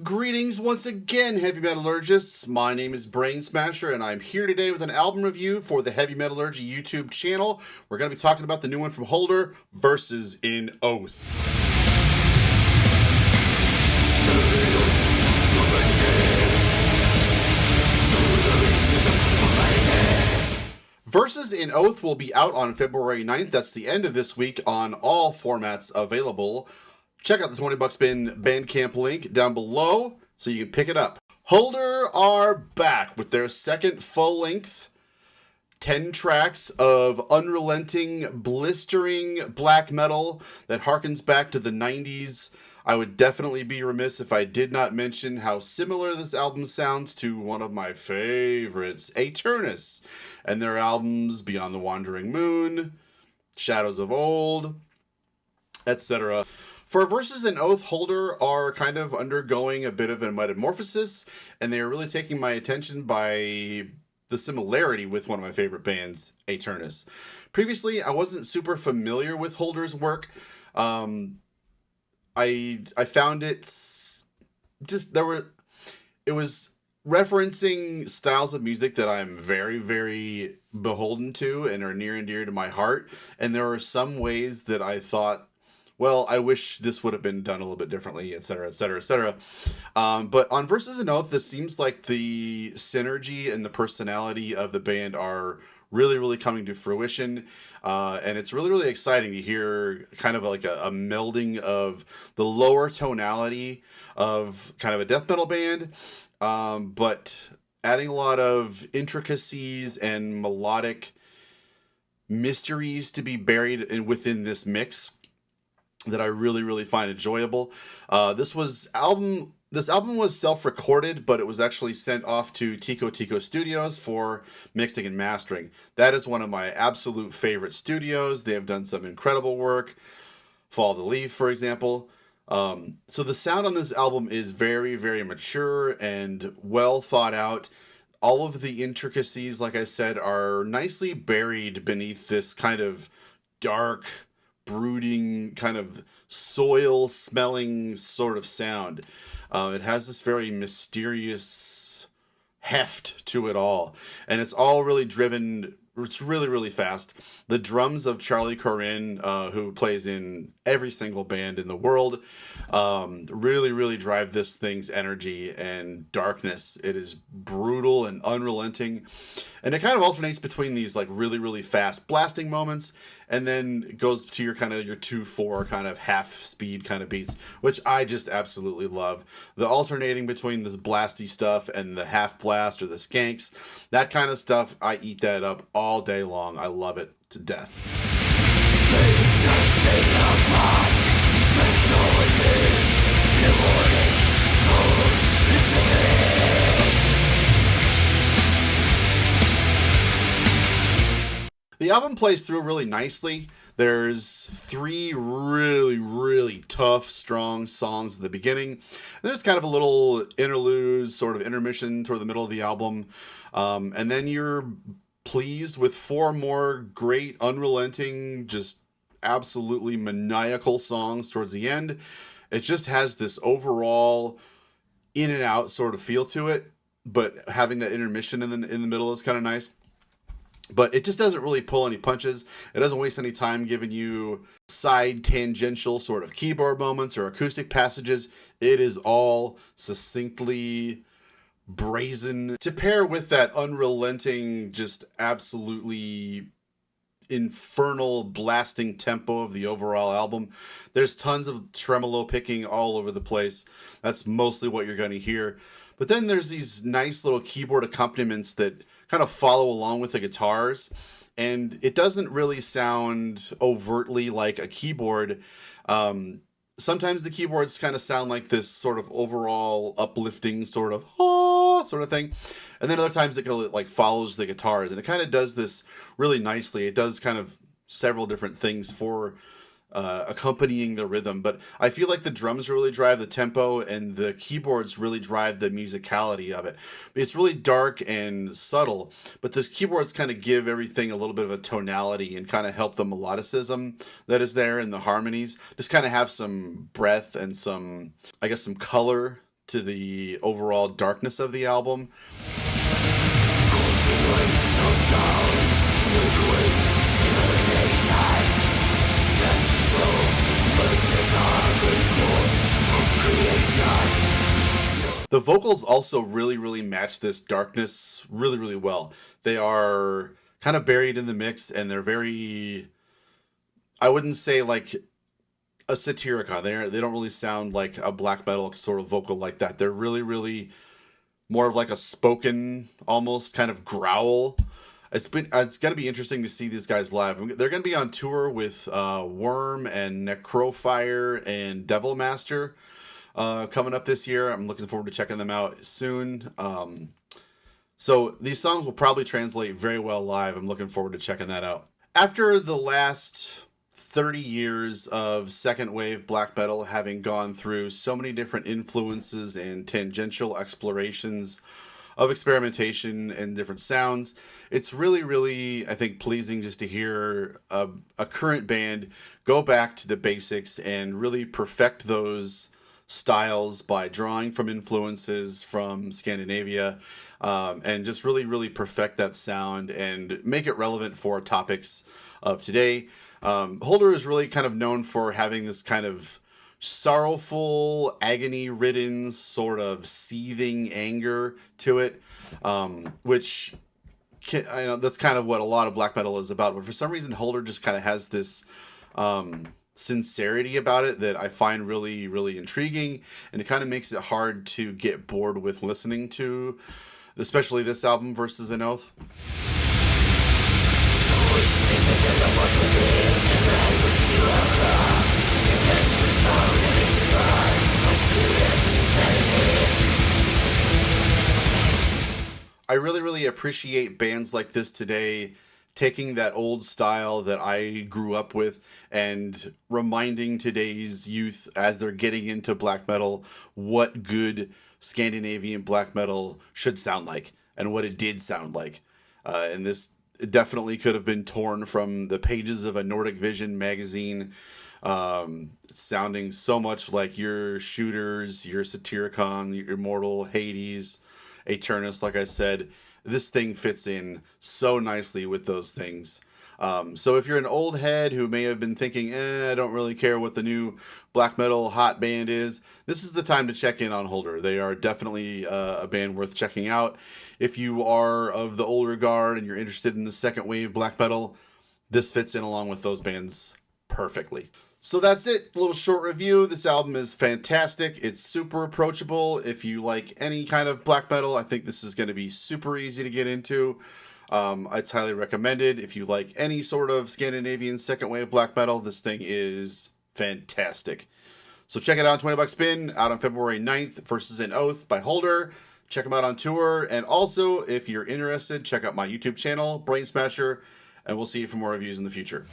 Greetings once again, heavy metallurgists. My name is Brainsmasher, and I'm here today with an album review for the Heavy Metallurgy YouTube channel. We're going to be talking about the new one from Hulder, Verses in Oath. Verses in Oath will be out on February 9th. That's the end of this week on all formats available. Check out the 20 Bucks Bin Bandcamp link down below so you can pick it up. Hulder are back with their second full-length 10 tracks of unrelenting, blistering black metal that harkens back to the 90s. I would definitely be remiss if I did not mention how similar this album sounds to one of my favorites, Aeternus, and their albums Beyond the Wandering Moon, Shadows of Old, etc. For Verses in Oath, Hulder are kind of undergoing a bit of a metamorphosis, and they are really taking my attention by the similarity with one of my favorite bands, Aeternus. Previously, I wasn't super familiar with Hulder's work. I found it was referencing styles of music that I'm very, very beholden to and are near and dear to my heart. And there are some ways that I thought, well, I wish this would have been done a little bit differently, etc., etc., etc. But on Verses in Oath, this seems like the synergy and the personality of the band are really, really coming to fruition. And it's really, really exciting to hear kind of like a melding of the lower tonality of kind of a death metal band, but adding a lot of intricacies and melodic mysteries to be buried within this mix that I really, really find enjoyable. This album was self-recorded, but it was actually sent off to Tico Tico Studios for mixing and mastering. That is one of my absolute favorite studios. They have done some incredible work. Fall the Leaf, for example. So the sound on this album is very, very mature and well thought out. All of the intricacies, like I said, are nicely buried beneath this kind of dark, brooding, kind of soil-smelling sort of sound. It has this very mysterious heft to it all. And it's all really driven. It's really, really fast. The drums of Charlie Corinne, who plays in every single band in the world, really, really drive this thing's energy and darkness. It is brutal and unrelenting. And it kind of alternates between these like really, really fast blasting moments and then goes to your kind of your 2/4 kind of half speed kind of beats, which I just absolutely love. The alternating between this blasty stuff and the half blast or the skanks, that kind of stuff, I eat that up all day long. I love it to death. The album plays through really nicely. There's 3 really, really tough, strong songs at the beginning. And there's kind of a little interlude, sort of intermission toward the middle of the album. And then you're pleased with 4 more great, unrelenting, just absolutely maniacal songs towards the end. It just has this overall in and out sort of feel to it, but having that intermission in the middle is kind of nice. But it just doesn't really pull any punches. It doesn't waste any time giving you side tangential sort of keyboard moments or acoustic passages. It is all succinctly brazen. To pair with that unrelenting, just absolutely infernal blasting tempo of the overall album, there's tons of tremolo picking all over the place. That's mostly what you're going to hear. But then there's these nice little keyboard accompaniments that kind of follow along with the guitars, and it doesn't really sound overtly like a keyboard. Sometimes the keyboards kind of sound like this sort of overall uplifting sort of sort of thing, and then other times it kind of like follows the guitars, and it kind of does this really nicely. It does kind of several different things for accompanying the rhythm, but I feel like the drums really drive the tempo and the keyboards really drive the musicality of it. It's really dark and subtle, but the keyboards kind of give everything a little bit of a tonality and kind of help the melodicism that is there in the harmonies just kind of have some breadth and some, I guess, some color to the overall darkness of the album. The vocals also really match this darkness really well. They are kind of buried in the mix, and they're very, I wouldn't say like a Satirica. They don't really sound like a black metal sort of vocal like that. They're really more of like a spoken, almost kind of growl. It's gonna be interesting to see these guys live. They're gonna be on tour with Worm and Necrofire and Devilmaster coming up this year. I'm looking forward to checking them out soon. So these songs will probably translate very well live. I'm looking forward to checking that out. After the last 30 years of second wave black metal having gone through so many different influences and tangential explorations of experimentation and different sounds, it's really, I think, pleasing just to hear a current band go back to the basics and really perfect those styles by drawing from influences from Scandinavia, and just really perfect that sound and make it relevant for topics of today. Hulder is really kind of known for having this kind of sorrowful, agony-ridden, sort of seething anger to it, which I know that's kind of what a lot of black metal is about. But for some reason, Hulder just kind of has this sincerity about it that I find really intriguing, and it kind of makes it hard to get bored with listening to, especially this album versus An Oath. I really appreciate bands like this today taking that old style that I grew up with and reminding today's youth as they're getting into black metal what good Scandinavian black metal should sound like and what it did sound like. And this definitely could have been torn from the pages of a Nordic Vision magazine, sounding so much like your Shooters, your Satyricon, your Immortal, Hades, Eternus. Like I said, this thing fits in so nicely with those things. So if you're an old head who may have been thinking, I don't really care what the new black metal hot band is, this is the time to check in on Hulder. They are definitely a band worth checking out. If you are of the older guard and you're interested in the second wave black metal, this fits in along with those bands perfectly. So that's it. A little short review. This album is fantastic. It's super approachable. If you like any kind of black metal, I think this is going to be super easy to get into. It's highly recommended. If you like any sort of Scandinavian second wave black metal, this thing is fantastic. So check it out on $20 Spin, out on February 9th, versus An Oath by Hulder. Check them out on tour. And also, if you're interested, check out my YouTube channel, Brainsmasher, and we'll see you for more reviews in the future.